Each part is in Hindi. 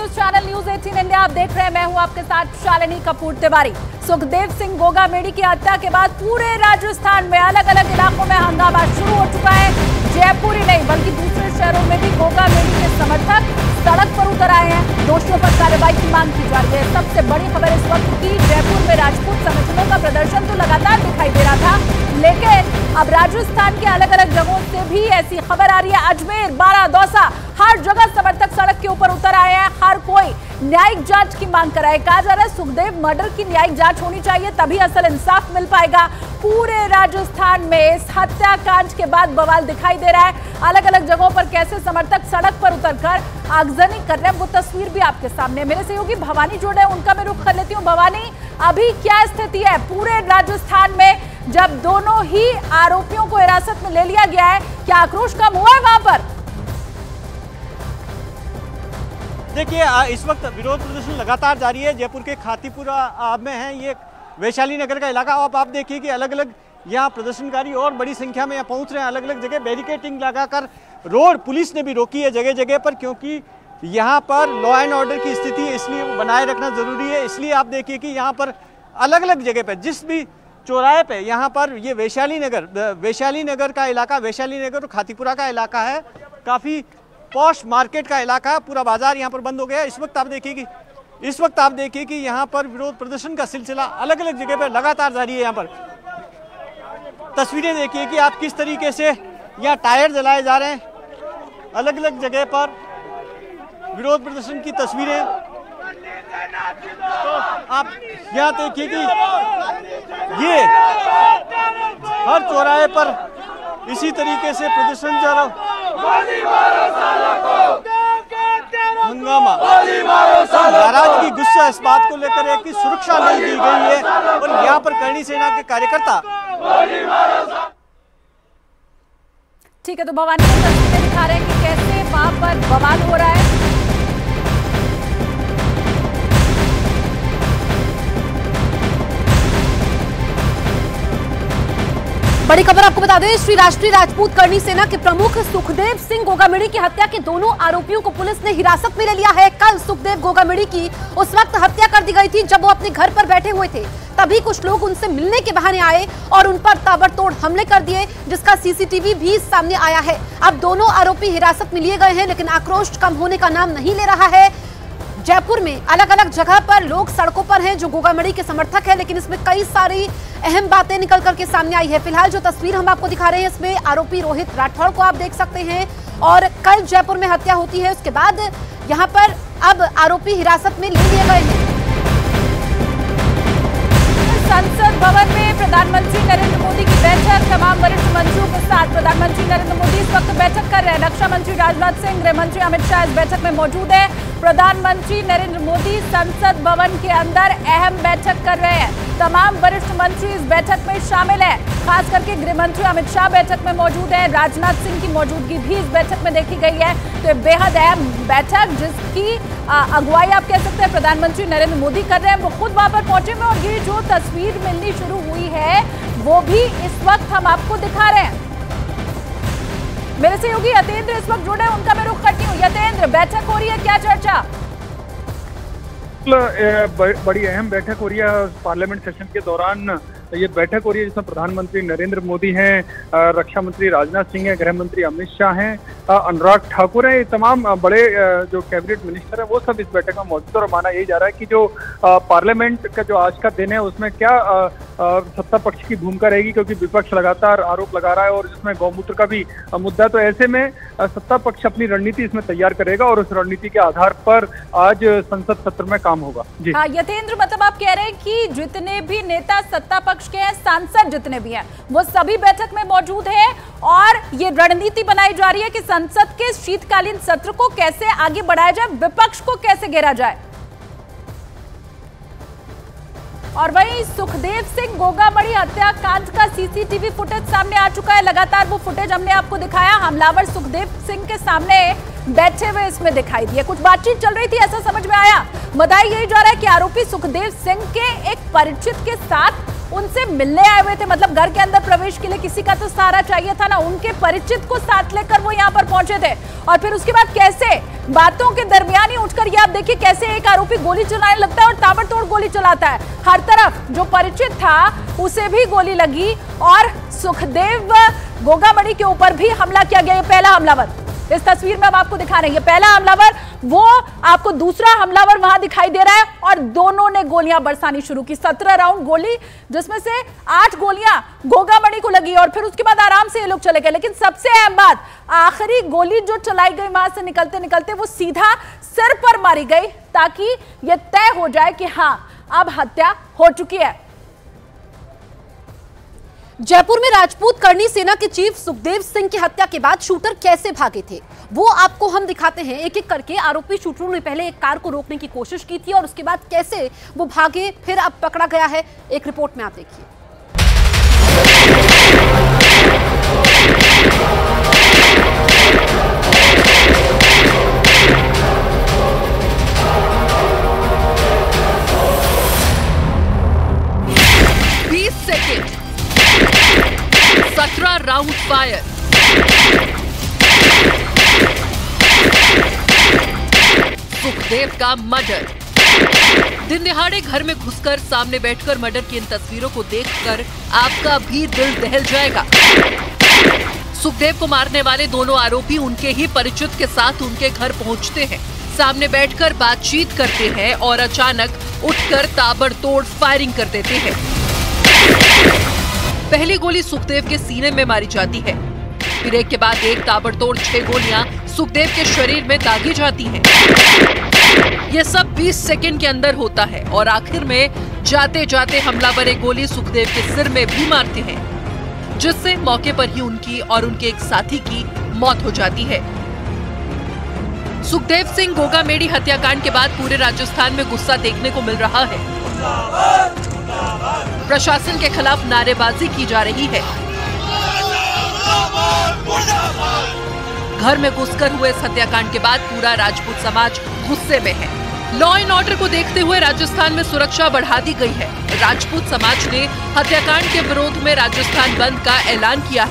न्यूज चैनल न्यूज 18 इंडिया आप देख रहे हैं। मैं हूं आपके साथ शालिनी कपूर तिवारी। सुखदेव सिंह गोगामेडी की हत्या के बाद पूरे राजस्थान में अलग अलग इलाकों में हंगामा शुरू हो चुका है। जयपुर ही नहीं बल्कि दूसरे शहरों में भी गोगामेडी के समर्थक सड़क पर उतर आए हैं। दोषियों पर कार्रवाई की मांग की जा रही है। सबसे बड़ी खबर इस वक्त की जयपुर में राजपूत संगठनों का प्रदर्शन तो लगातार दिखाई दे रहा था, लेकिन अब राजस्थान के अलग अलग जगहों से भी ऐसी खबर आ रही है। अजमेर, बारा, दौसा, हर जगह समर्थक सड़क के ऊपर उतर आए हैं। हर कोई न्यायिक जांच की मांग कर रहा है। कहा जा रहा है सुखदेव मर्डर की न्यायिक जांच होनी चाहिए, तभी असल इंसाफ मिल पाएगा। पूरे राजस्थान में इस हत्याकांड के बाद बवाल दिखाई दे रहा है। अलग अलग जगहों पर कैसे समर्थक सड़क पर उतरकर आगजनी कर रहे हैं, वो तस्वीर भी आपके सामने। मेरे सहयोगी भवानी जुड़ रहे हैं, उनका मैं रुख कर लेती हूँ। भवानी, अभी क्या स्थिति है पूरे राजस्थान में जब दोनों ही आरोपियों को हिरासत में ले लिया गया है? क्या आक्रोश कम हुआ है वहां पर? देखिए, इस वक्त विरोध प्रदर्शन लगातार जारी है। जयपुर के खातीपुरा में है, ये वैशाली नगर का इलाका। अब आप देखिए कि अलग अलग यहाँ प्रदर्शनकारी और बड़ी संख्या में यहाँ पहुँच रहे हैं। अलग अलग जगह बैरिकेडिंग लगाकर रोड पुलिस ने भी रोकी है जगह जगह पर, क्योंकि यहाँ पर लॉ एंड ऑर्डर की स्थिति है, इसलिए वो बनाए रखना जरूरी है। इसलिए आप देखिए कि यहाँ पर अलग अलग जगह पर, जिस भी चौराहे पे यहाँ पर ये वैशाली नगर का इलाका, वैशाली नगर और खातीपुरा का इलाका है, काफ़ी पॉश मार्केट का इलाका है। पूरा बाजार यहाँ पर बंद हो गया है। इस वक्त आप देखिए कि यहाँ पर विरोध प्रदर्शन का सिलसिला अलग अलग जगह पर लगातार जारी है। यहाँ पर तस्वीरें देखिए कि आप किस तरीके से यहाँ टायर जलाए जा रहे हैं। अलग अलग जगह पर विरोध प्रदर्शन की तस्वीरें, तो आप यहाँ देखिए कि ये हर चौराहे पर इसी तरीके से प्रदर्शन जारी, हंगामा, नाराजगी, गुस्सा इस बात को लेकर है कि सुरक्षा नहीं दी गई है और यहाँ पर करणी सेना के कार्यकर्ता। ठीक है, तो भवानी को तस्वीरें दिखा रहे हैं कि कैसे वहां पर बवाल हो रहा है। बड़ी खबर आपको बता दें, श्री राष्ट्रीय राजपूत करणी सेना के प्रमुख सुखदेव सिंह गोगामेडी की हत्या के दोनों आरोपियों को पुलिस ने हिरासत में ले लिया है। कल सुखदेव गोगामेडी की उस वक्त हत्या कर दी गई थी जब वो अपने घर पर बैठे हुए थे। तभी कुछ लोग उनसे मिलने के बहाने आए और उन पर ताबड़तोड़ हमले कर दिए, जिसका सीसीटीवी भी सामने आया है। अब दोनों आरोपी हिरासत में लिए गए हैं, लेकिन आक्रोश कम होने का नाम नहीं ले रहा है। जयपुर में अलग अलग जगह पर लोग सड़कों पर हैं जो गोगामेडी के समर्थक हैं, लेकिन इसमें कई सारी अहम बातें निकल करके सामने आई है। फिलहाल जो तस्वीर हम आपको दिखा रहे हैं, इसमें आरोपी रोहित राठौड़ को आप देख सकते हैं। और कल जयपुर में हत्या होती है, उसके बाद यहाँ पर अब आरोपी हिरासत में ले लिए गए हैं। संसद भवन में प्रधानमंत्री नरेंद्र मोदी की बैठक, तमाम वरिष्ठ मंत्रियों के साथ प्रधानमंत्री नरेंद्र मोदी इस वक्त बैठक कर रहे हैं। रक्षा मंत्री राजनाथ सिंह, गृह मंत्री अमित शाह इस बैठक में मौजूद है। प्रधानमंत्री नरेंद्र मोदी संसद भवन के अंदर अहम बैठक कर रहे हैं। तमाम वरिष्ठ मंत्री इस बैठक में शामिल है, खास करके गृह मंत्री अमित शाह बैठक में मौजूद है। राजनाथ सिंह की मौजूदगी भी इस बैठक में देखी गई है। तो बेहद अहम बैठक, जिसकी अगुवाई आप कह सकते हैं प्रधानमंत्री नरेंद्र मोदी कर रहे हैं। वो खुद वहां पर पहुंचे हैं और ये जो तस्वीर मिलनी शुरू हुई है वो भी इस वक्त हम आपको दिखा रहे हैं। मेरे सहयोगी यतेंद्र इस वक्त जुड़े हैं, उनका मैं रुख करती हूँ। यतेंद्र, बैठक हो रही है, क्या चर्चा? बड़ी अहम बैठक हो रही है पार्लियामेंट सेशन के दौरान। ये बैठक हो रही है जिसमें प्रधानमंत्री नरेंद्र मोदी हैं, रक्षा मंत्री राजनाथ सिंह हैं, गृह मंत्री अमित शाह हैं, अनुराग ठाकुर हैं। तमाम बड़े जो कैबिनेट मिनिस्टर हैं वो सब इस बैठक में मौजूद। और माना यही जा रहा है कि जो पार्लियामेंट का जो आज का दिन है उसमें क्या सत्ता पक्ष की भूमिका रहेगी, क्योंकि विपक्ष लगातार आरोप लगा रहा है और जिसमें गौमूत्र का भी मुद्दा। तो ऐसे में सत्ता पक्ष अपनी रणनीति इसमें तैयार करेगा और उस रणनीति के आधार पर आज संसद सत्र में काम होगा। जी यतेंद्र, मतलब आप कह रहे हैं कि जितने भी नेता सत्ता पक्ष के हैं, सांसद जितने भी हैं, वो सभी बैठक में मौजूद हैं और ये रणनीति बनाई जा रही है कि संसद के शीतकालीन सत्र को कैसे आगे बढ़ाया जाए, विपक्ष को कैसे घेरा जाए। और वहीं सुखदेव सिंह गोगामेडी हत्याकांड का सीसीटीवी फुटेज सामने आ चुका है। लगातार वो फुटेज हमने आपको दिखाया। हमलावर सुखदेव सिंह के सामने बैठे हुए इसमें दिखाई दिए, कुछ बातचीत चल रही थी ऐसा समझ में आया। बताया यही जा रहा है कि आरोपी सुखदेव सिंह के एक परिचित के साथ उनसे मिलने आए हुए थे। मतलब घर के अंदर प्रवेश के लिए किसी का तो सहारा चाहिए था ना, उनके परिचित को साथ लेकर वो यहाँ पर पहुंचे थे। और फिर उसके बाद कैसे बातों के दरमियान ही उठकर यह देखिए कैसे एक आरोपी गोली चलाने लगता है और ताबड़तोड़ गोली चलाता है। हर तरफ जो परिचित था उसे भी गोली लगी और सुखदेव गोगामणि के ऊपर भी हमला किया गया। पहला हमलावर इस तस्वीर में हम आपको दिखा रहे हैं, पहला हमलावर, वो आपको दूसरा हमलावर वहां दिखाई दे रहा है और दोनों ने गोलियां बरसानी शुरू की। 17 राउंड गोली, जिसमें से 8 गोलियां गोगामणि को लगी और फिर उसके बाद आराम से ये लोग चले गए। लेकिन सबसे अहम बात, आखिरी गोली जो चलाई गई वहां से निकलते निकलते वो सीधा सिर पर मारी गई, ताकि यह तय हो जाए कि हां अब हत्या हो चुकी है। जयपुर में राजपूत करनी सेना के चीफ सुखदेव सिंह की हत्या के बाद शूटर कैसे भागे थे वो आपको हम दिखाते हैं। एक एक करके आरोपी शूटरों ने पहले एक कार को रोकने की कोशिश की थी और उसके बाद कैसे वो भागे, फिर अब पकड़ा गया है। एक रिपोर्ट में आप देखिए। सेकेंड, 17 राउंड फायर, सुखदेव का मर्डर। दिन दिहाड़े घर में घुसकर सामने बैठकर मर्डर की इन तस्वीरों को देखकर आपका भी दिल दहल जाएगा। सुखदेव को मारने वाले दोनों आरोपी उनके ही परिचित के साथ उनके घर पहुंचते हैं, सामने बैठकर बातचीत करते हैं और अचानक उठकर ताबड़तोड़ फायरिंग कर देते हैं। पहली गोली सुखदेव के सीने में मारी जाती है, फिर एक के बाद एक ताबड़तोड़ 6 गोलियां सुखदेव के शरीर में दागी जाती हैं। यह सब 20 सेकंड के अंदर होता है और आखिर में जाते जाते हमलावर एक गोली सुखदेव के सिर में भी मारते हैं, जिससे मौके पर ही उनकी और उनके एक साथी की मौत हो जाती है। सुखदेव सिंह गोगामेड़ी हत्याकांड के बाद पूरे राजस्थान में गुस्सा देखने को मिल रहा है। प्रशासन के खिलाफ नारेबाजी की जा रही है। घर में घुसकर हुए इस हत्याकांड के बाद पूरा राजपूत समाज गुस्से में है। लॉ एंड ऑर्डर को देखते हुए राजस्थान में सुरक्षा बढ़ा दी गई है। राजपूत समाज ने हत्याकांड के विरोध में राजस्थान बंद का ऐलान किया है।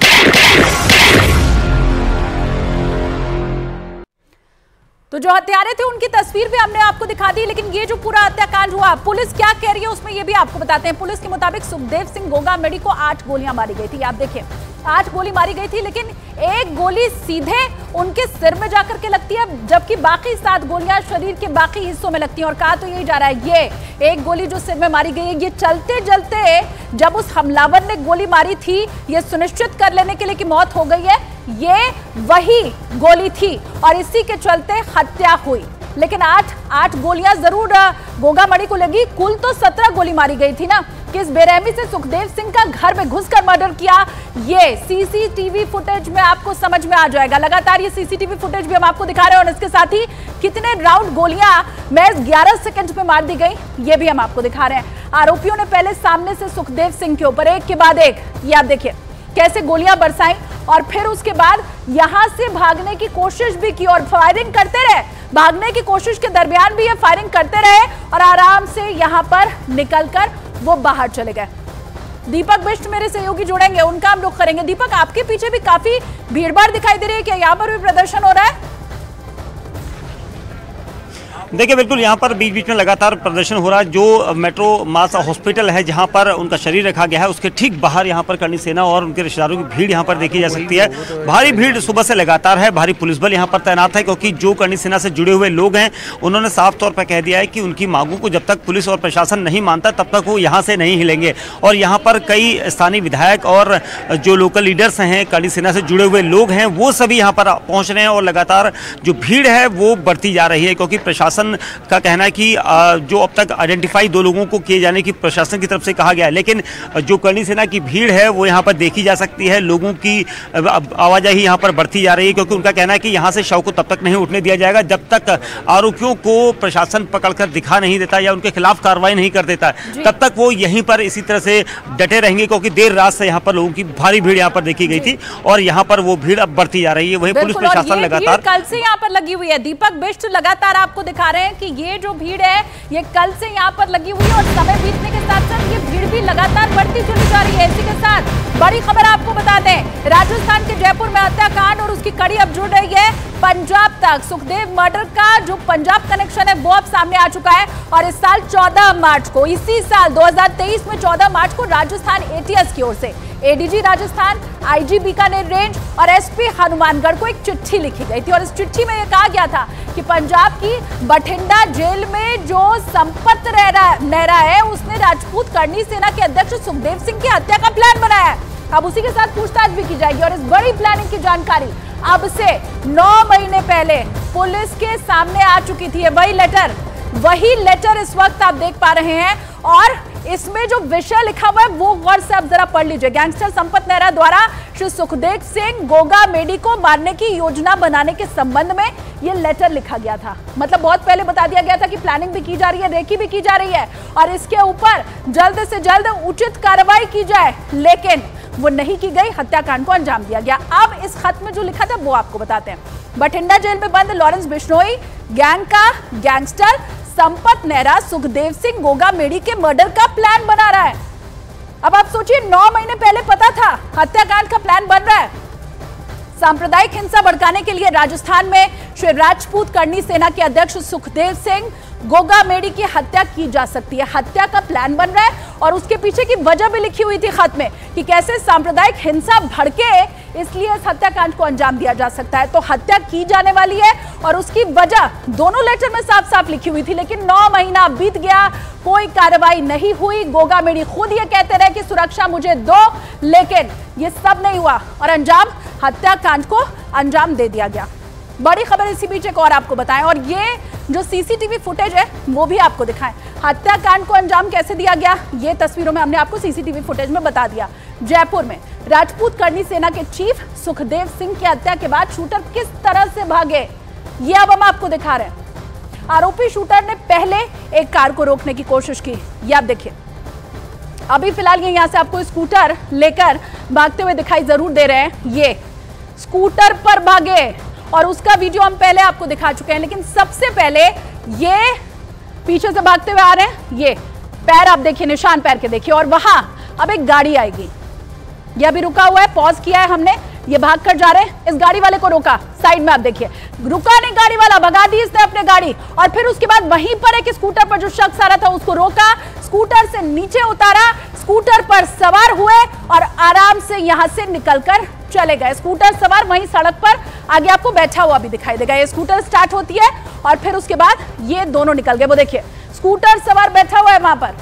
तो जो हत्यारे थे उनकी तस्वीर भी हमने आपको दिखा दी, लेकिन ये जो पूरा हत्याकांड हुआ, पुलिस क्या कह रही है उसमें ये भी आपको बताते हैं। पुलिस के मुताबिक सुखदेव सिंह गोगामेड़ी को 8 गोलियां मारी गई थी। आप देखिए 8 गोली मारी गई थी, लेकिन एक गोली सीधे उनके सिर में जाकर के लगती है, जबकि बाकी 7 गोलियां शरीर के बाकी हिस्सों में लगती हैं। और कहा तो यही जा रहा है, ये एक गोली जो सिर में मारी गई है, ये चलते चलते जब उस हमलावर ने गोली मारी थी, ये सुनिश्चित कर लेने के लिए कि मौत हो गई है, ये वही गोली थी और इसी के चलते हत्या हुई। लेकिन 8 गोलियां जरूर गोगामणि को लगी, कुल तो 17 गोली मारी गई थी ना। किस बेरहमी से सुखदेव सिंह का घर में घुसकर मर्डर किया, ये सीसीटीवी फुटेज में आपको समझ में आ जाएगा। लगातार ये सीसीटीवी फुटेज भी हम आपको दिखा रहे हैं और इसके साथ ही कितने राउंड गोलियां महज 11 सेकंड में मार दी गई, ये भी हम आपको दिखा रहे हैं। आरोपियों ने पहले सामने से सुखदेव सिंह के ऊपर एक के बाद एक, ये आप देखिए कैसे गोलियां बरसाई और फिर उसके बाद यहां से भागने की कोशिश भी की और फायरिंग करते रहे। भागने की कोशिश के दरमियान भी ये फायरिंग करते रहे और आराम से यहां पर निकलकर वो बाहर चले गए। दीपक बिष्ट मेरे सहयोगी जुड़ेंगे, उनका हम रुख करेंगे। दीपक, आपके पीछे भी काफी भीड़भाड़ दिखाई दे रही है, क्या यहाँ पर भी प्रदर्शन हो रहा है? देखिए बिल्कुल यहाँ पर बीच बीच में लगातार प्रदर्शन हो रहा है। जो मेट्रो मास हॉस्पिटल है जहाँ पर उनका शरीर रखा गया है, उसके ठीक बाहर यहाँ पर करनी सेना और उनके रिश्तेदारों की भीड़ यहाँ पर देखी जा सकती है। भारी भीड़ सुबह से लगातार है, भारी पुलिस बल यहाँ पर तैनात है, क्योंकि जो करनी सेना से जुड़े हुए लोग हैं उन्होंने साफ तौर पर कह दिया है कि उनकी मांगों को जब तक पुलिस और प्रशासन नहीं मानता तब तक वो यहाँ से नहीं हिलेंगे। और यहाँ पर कई स्थानीय विधायक और जो लोकल लीडर्स हैं, करनी सेना से जुड़े हुए लोग हैं, वो सभी यहाँ पर पहुँच रहे हैं और लगातार जो भीड़ है वो बढ़ती जा रही है, क्योंकि प्रशासन का कहना है कि जो अब तक आइडेंटिफाई 2 लोगों को किए जाने की प्रशासन की तरफ से कहा गया है, लेकिन जो करनी सेना की भीड़ है वो यहाँ पर देखी जा सकती है। लोगों की आवाजाही यहाँ पर बढ़ती जा रही है, क्योंकि उनका कहना है कि यहाँ से शव को तब तक नहीं उठने दिया जाएगा जब तक आरोपियों को प्रशासन पकड़कर दिखा नहीं देता या उनके खिलाफ कार्रवाई नहीं कर देता, तब तक वो यहीं पर इसी तरह से डटे रहेंगे। क्योंकि देर रात से यहाँ पर लोगों की भारी भीड़ यहाँ पर देखी गई थी और यहाँ पर वो भीड़ अब बढ़ती जा रही है। वही पुलिस प्रशासन लगातार कल से यहाँ पर लगी हुई है। दीपक बिष्ट लगातार आपको दिखा रहे हैं कि ये जो भीड़ है ये कल से यहाँ पर लगी हुई है और समय बीतने के साथ साथ ये भीड़ भी लगातार बढ़ती चली जा रही है। इसी के साथ बड़ी खबर आपको बता दें, राजस्थान के जयपुर में हत्याकांड और उसकी कड़ी अब जुड़ रही है पंजाब तक। सुखदेव मर्डर का जो पंजाब कनेक्शन है वो साफ सामने आ चुका है। और इस साल 14 मार्च को, इसी साल 2023 में 14 मार्च को राजस्थान एटीएस की ओर से ADG Rajasthan, IG Bikaner range और एसपी हनुमानगढ़ को एक चिट्ठी लिखी गई थी। और इस चिट्ठी में यह कहा गया था कि पंजाब की बठिंडा जेल में जो संपत नेहरा है, उसने राजपूत करनी सेना के अध्यक्ष सुखदेव सिंह की हत्या का प्लान बनाया है। अब उसी के साथ पूछताछ भी की जाएगी। और इस बड़ी प्लानिंग की जानकारी अब से 9 महीने पहले पुलिस के सामने आ चुकी थी। वही लेटर इस वक्त आप देख पा रहे हैं। और इसमें जो विषय लिखा हुआ है वो गौर से आप जरा पढ़ लीजिए। गैंगस्टर संपत नेहरा द्वारा श्री सुखदेव सिंह गोगा मेडी को मारने की योजना बनाने के संबंध में ये लेटर लिखा गया था। मतलब बहुत पहले बता दिया गया था कि प्लानिंग भी की जा रही है, रेकी भी की जा रही है और इसके ऊपर जल्द से जल्द उचित कार्रवाई की जाए, लेकिन वो नहीं की गई। हत्याकांड को अंजाम दिया गया। अब इस खत में जो लिखा था वो आपको बताते हैं। बठिंडा जेल में बंद लॉरेंस बिश्नोई गैंग का गैंगस्टर संपत नेहरा सुखदेव सिंह गोगा मेडी के मर्डर का प्लान बना रहा है। अब आप सोचिए, 9 महीने पहले पता था हत्याकांड का प्लान बन रहा है। सांप्रदायिक हिंसा भड़काने के लिए राजस्थान में श्री राजपूत करनी सेना के अध्यक्ष सुखदेव सिंह गोगा मेडी की हत्या की जा सकती है। हत्या का प्लान बन रहा है और उसके पीछे की वजह भी लिखी हुई थी खत में कि कैसे सांप्रदायिक हिंसा भड़के, इसलिए इस हत्याकांड को अंजाम दिया जा सकता है। तो हत्या की जाने वाली है और उसकी वजह दोनों लेटर में साफ साफ लिखी हुई थी। लेकिन 9 महीना बीत गया, कोई कार्रवाई नहीं हुई। गोगा मेडी खुद ये कहते रहे कि सुरक्षा मुझे दो, लेकिन ये सब नहीं हुआ और हत्याकांड को अंजाम दे दिया गया। बड़ी खबर इसी बीच एक और आपको बताएं और ये जो सीसीटीवी फुटेज है वो भी आपको दिखाएं। हत्याकांड को अंजाम कैसे दिया गया, ये तस्वीरों में हमने आपको सीसीटीवी फुटेज में बता दिया। जयपुर में राजपूत करनी सेना के चीफ सुखदेव सिंह की हत्या के बाद शूटर किस तरह से भागे, ये अब हम आपको दिखा रहे हैं। आरोपी शूटर ने पहले एक कार को रोकने की कोशिश की, ये आप देखिए। अभी फिलहाल ये यहां से आपको स्कूटर लेकर भागते हुए दिखाई जरूर दे रहे हैं। ये स्कूटर पर भागे और उसका वीडियो हम पहले आपको दिखा चुके हैं, लेकिन सबसे पहले ये पीछे से भागते हुए आ रहे हैं। ये पैर आप देखिए, निशान पैर के देखिए। और वहां अब एक गाड़ी आएगी, ये अभी रुका हुआ है, पॉज किया है हमने, ये भाग कर जा रहे हैं। इस गाड़ी वाले को रोका, साइड में आप देखिए, रुका नहीं गाड़ी वाला, भगा दी इसने अपने गाड़ी। और फिर उसके बाद वहीं पर एक स्कूटर पर जो शख्स आ रहा था उसको रोका, स्कूटर से नीचे उतारा, स्कूटर पर सवार हुए और आराम से यहां से निकलकर चले गए। स्कूटर सवार वहीं सड़क पर आगे आपको बैठा हुआ भी दिखाई देगा। ये स्कूटर स्टार्ट होती है और फिर उसके बाद ये दोनों निकल गए। वो देखिए, स्कूटर सवार बैठा हुआ है वहां पर।